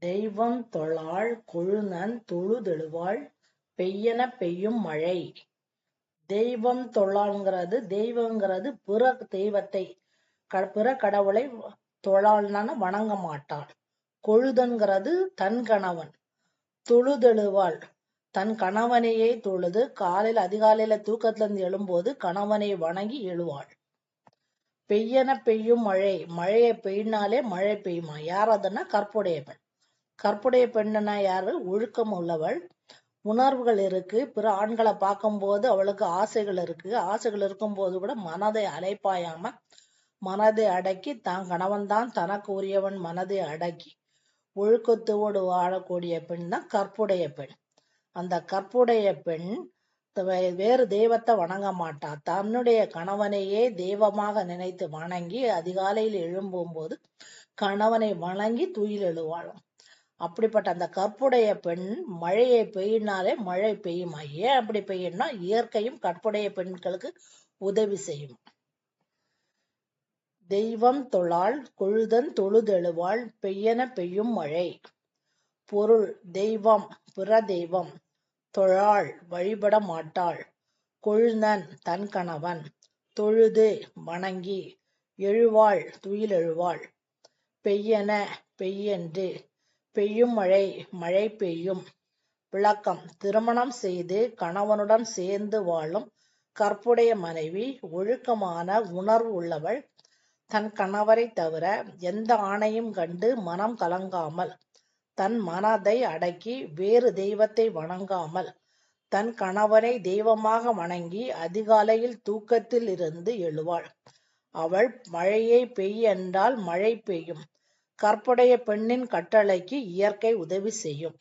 தெய்வம் தொழாள் கொழுநன் தொழுதெழுவாள் பெய்யென பெய்யும் மழை. தெய்வம் தொழாள்ங்கிறது தெய்வங்கிறது பிற தெய்வத்தை பிற கடவுளை தொழாள்னா வணங்க மாட்டாள். கொழுதன்கிறது தன் கணவன். தொழுதெழுவாள் தன் கணவனையே தொழுது அதிகாலையில தூக்கத்துல இருந்து எழும்போது கணவனை வணங்கி எழுவாள். பெய்யென பெய்யும் மழை. மழையை பெய்யினாலே மழை பெய்யுமா? யார் அதுன்னா கற்புடைய பெண். கற்புடைய பெண்ணுனா யாரு? ஒழுக்கம் உள்ளவள், உணர்வுகள் இருக்கு, பிற ஆண்களை பார்க்கும்போது அவளுக்கு ஆசைகள் இருக்கு. ஆசைகள் இருக்கும்போது கூட மனதை அலைப்பாயாம மனதை அடக்கி தான் கணவன் தான் தனக்கு உரியவன் மனதை அடக்கி ஒழுக்கத்தோடு வாழக்கூடிய பெண் தான் கற்புடைய பெண். அந்த கற்புடைய பெண் வேறு தெய்வத்தை வணங்க மாட்டா. தன்னுடைய கணவனையே தெய்வமாக நினைத்து வணங்கி அதிகாலையில் எழும்பும்போது கணவனை வணங்கி துயில் எழுவாளாம். அப்படிப்பட்ட அந்த கற்புடைய பெண் மழையை பெய்யினாலே மழை பெய்யுமா? ஏன் அப்படி பெய்யும்னா இயற்கையும் கற்புடைய பெண்களுக்கு உதவி செய்யும். தெய்வம் தொழாள் கொழுதன் தொழுதெழுவாள் பெய்யென பெய்யும் மழை. பொருள்: தெய்வம் பிற தெய்வம், தொழாள் வழிபட மாட்டாள், கொழுநன் தன் கணவன், தொழுது வணங்கி, எழுவாள் துயிலெழுவாள், பெய்யென பெய்யென்று, பெய்யும் மழை மழை பெய்யும். விளக்கம்: திருமணம் செய்து கணவனுடன் சேர்ந்து வாழும் கற்புடைய மனைவி ஒழுக்கமான உணர்வு உள்ளவள். தன் கணவரை தவிர எந்த ஆணையும் கண்டு மனம் கலங்காமல் தன் மனதை அடக்கி வேறு தெய்வத்தை வணங்காமல் தன் கணவனை தெய்வமாக வணங்கி அதிகாலையில் தூக்கத்தில் இருந்து எழுவாள். அவள் மழையை பெய் என்றால் மழை பெய்யும். கற்புடைய பெண்ணின் கட்டளைக்கு இயற்கை உதவி செய்யும்.